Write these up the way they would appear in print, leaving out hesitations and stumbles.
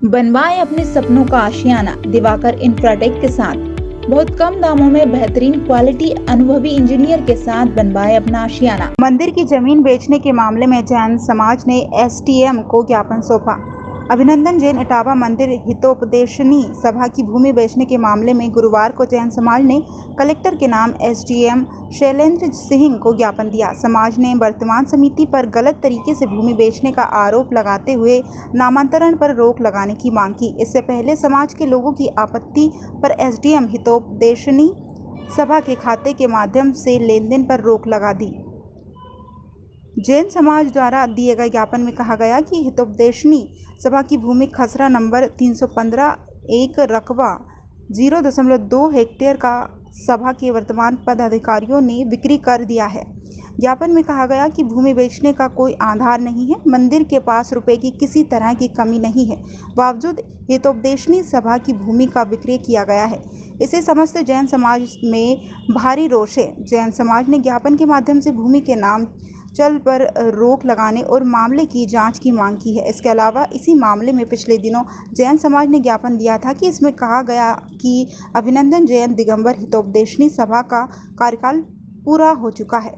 बनवाए अपने सपनों का आशियाना दिवाकर इंफ्राटेक के साथ। बहुत कम दामों में बेहतरीन क्वालिटी अनुभवी इंजीनियर के साथ बनवाए अपना आशियाना। मंदिर की जमीन बेचने के मामले में जैन समाज ने एसडीएम को ज्ञापन सौंपा। अभिनंदन जैन इटावा मंदिर हितोपदेशनी सभा की भूमि बेचने के मामले में गुरुवार को जैन समाज ने कलेक्टर के नाम एसडीएम शैलेंद्र सिंह को ज्ञापन दिया। समाज ने वर्तमान समिति पर गलत तरीके से भूमि बेचने का आरोप लगाते हुए नामांतरण पर रोक लगाने की मांग की। इससे पहले समाज के लोगों की आपत्ति पर एसडीएम हितोपदेशनी सभा के खाते के माध्यम से लेनदेन पर रोक लगा दी। जैन समाज द्वारा दिए गए ज्ञापन में कहा गया कि हितोपदेशनी सभा की भूमि खसरा नंबर 315 एक रकबा 0.2 हेक्टेयर का सभा के वर्तमान पदाधिकारियों ने बिक्री कर दिया है। ज्ञापन में कहा गया कि भूमि बेचने का कोई आधार नहीं है। मंदिर के पास रुपए की किसी तरह की कमी नहीं है, बावजूद हितोपदेशनी सभा की भूमि का विक्रय किया गया है। इसे समस्त जैन समाज में भारी रोष है। जैन समाज ने ज्ञापन के माध्यम से भूमि के नाम चल पर रोक लगाने और मामले की जांच की मांग की है। इसके अलावा इसी मामले में पिछले दिनों जैन समाज ने ज्ञापन दिया था कि इसमें कहा गया कि अभिनंदन जैन दिगंबर हितोपदेशनी सभा का कार्यकाल पूरा हो चुका है।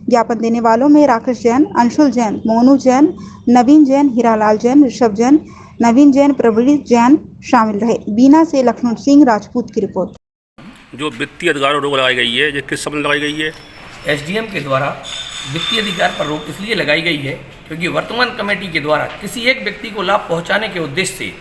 ज्ञापन देने वालों में राकेश जैन, अंशुल जैन, मोनू जैन, नवीन जैन, हीरालाल जैन, ऋषभ जैन, नवीन जैन, प्रवीण जैन शामिल रहे। बीना से लक्ष्मण सिंह राजपूत की रिपोर्ट। जो वित्तीय अधिकारों पर रोक लगाई गई है, ये किस संबंध लगाई गई है? एसडीएम के द्वारा वित्तीय अधिकार पर रोक इसलिए लगाई गई है क्योंकि वर्तमान कमेटी के द्वारा किसी एक व्यक्ति को लाभ पहुंचाने के उद्देश्य से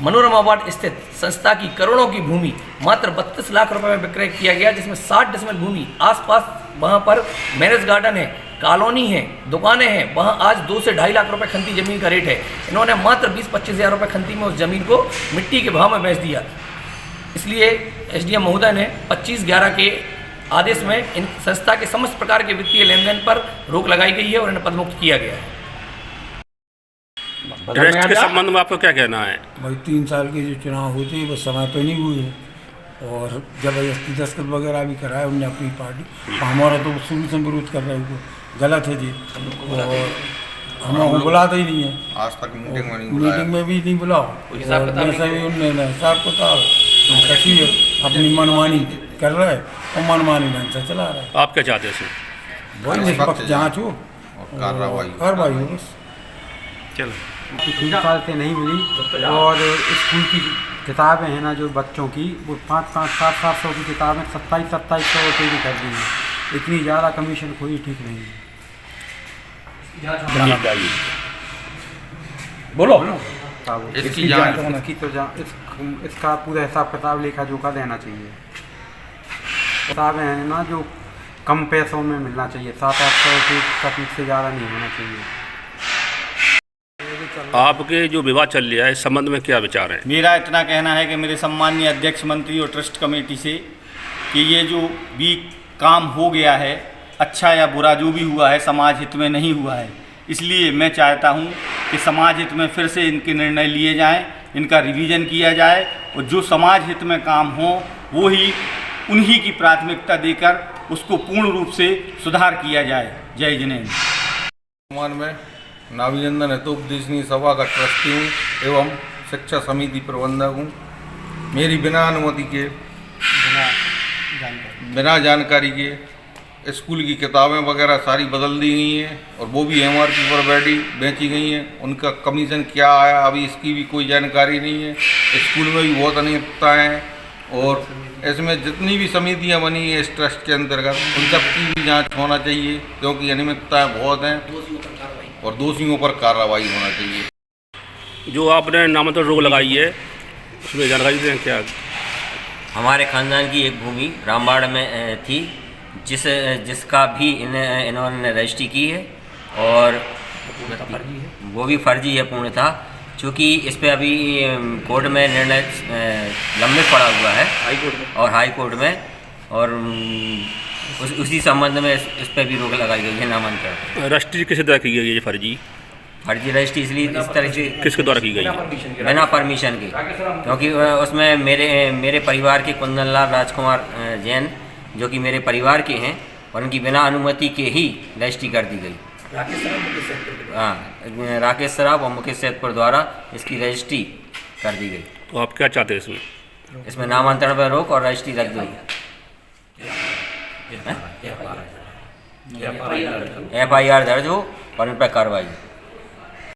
मनोरमा वार्ड स्थित संस्था की करोड़ों की भूमि मात्र 32 लाख रुपए में विक्रय किया गया, जिसमें 60 डेसिमल भूमि आसपास वहां पर मैरिज गार्डन है, कॉलोनी है, दुकानें हैं, वहां आज 2 से 2.5 लाख रुपए खंती जमीन का रेट है। इन्होंने मात्र 20-25 हज़ार रुपये खंती में उस जमीन को मिट्टी के भाव में बेच दिया। इसलिए एसडीएम महोदय ने 25/11 के आदेश में इन संस्था के समस्त प्रकार के वित्तीय लेन देन पर रोक लगाई गई है और इन्हें पदमुक्त किया गया है। ट्रस्ट के संबंध में आपको क्या कहना है? भाई 3 साल के जो चुनाव होते हैं वो समय पे नहीं हुए हैं और जबरदस्ती दस्तखत वगैरह भी कराए उनने अपनी पार्टी। हमारा तो शुरू से विरोध कर रहे हैं, गलत है जी। और हमें बुलाता ही नहीं है, आज तक मीटिंग में भी नहीं बुलाओ। वैसे भी उनने हिसाब किताब कसी अपनी मनमानी कर रहा है और मनमानी ढंग से चला रहा है। आप क्या चाहते हैं? वही निष्पक्ष जाँच हो और कार्रवाई हो बस। चलो 3 साल से नहीं मिली और स्कूल की किताबें हैं ना जो बच्चों की, वो 500-700 की किताबें 2700 रुपये की कर दी हैं। इतनी ज़्यादा कमीशन कोई ठीक नहीं है। बोलो इसकी इसका पूरा हिसाब किताब लेखा जोखा देना चाहिए। किताबें हैं ना जो कम पैसों में मिलना चाहिए, 700-800 तक से ज़्यादा नहीं होना चाहिए। आपके जो विवाद चल रहा है इस संबंध में क्या विचार है? मेरा इतना कहना है कि मेरे सम्मानीय अध्यक्ष मंत्री और ट्रस्ट कमेटी से कि ये जो भी काम हो गया है, अच्छा या बुरा जो भी हुआ है, समाज हित में नहीं हुआ है। इसलिए मैं चाहता हूँ कि समाज हित में फिर से इनके निर्णय लिए जाएं, इनका रिवीजन किया जाए और जो समाज हित में काम हो वो ही उन्हीं की प्राथमिकता देकर उसको पूर्ण रूप से सुधार किया जाए। जय जिनेन्द्र। में नाभिनंदन हितोपदेशनी सभा का ट्रस्टी हूँ एवं शिक्षा समिति प्रबंधक हूँ। मेरी बिना अनुमति के, बिना जानकारी के स्कूल की किताबें वगैरह सारी बदल दी गई हैं और वो भी एमआरपी पर बेची गई हैं। उनका कमीशन क्या आया अभी इसकी भी कोई जानकारी नहीं है। स्कूल में भी बहुत अनियमितता है और इसमें जितनी भी समितियां बनी हैं इस ट्रस्ट के अंतर्गत उन सब की भी जांच होना चाहिए क्योंकि अनियमितताएँ बहुत हैं और दोषियों पर कार्रवाई होना चाहिए। जो आपने नामांतरण रोक लगाई है उसमें जानकारी दें क्या? हमारे ख़ानदान की एक भूमि रामबाड़ में थी जिसका भी इन्होंने रजिस्ट्री की है और वो भी फर्जी है पूर्णतः, चूँकि इस पर अभी कोर्ट में निर्णय लंबित पड़ा हुआ है और हाई कोर्ट में, और उसी संबंध में इस पर भी रोक लगाई गई है नामांतरण। रजिस्ट्री किस तरह की गई है? फर्जी रजिस्ट्री इसलिए इस तरह से किसके द्वारा की गई है? बिना परमिशन के, क्योंकि उसमें मेरे परिवार के कुंदनलाल राजकुमार जैन जो कि मेरे परिवार के हैं और उनकी बिना अनुमति के ही रजिस्ट्री कर दी गई। राकेश सराफ और मुकेश सैदपुर द्वारा इसकी रजिस्ट्री कर दी गई। तो आप क्या चाहते हैं इसमें? इसमें नामांतरण पर रोक और रजिस्ट्री रद्द हुई। FIR दर्ज हो और इन पर कार्रवाई हो।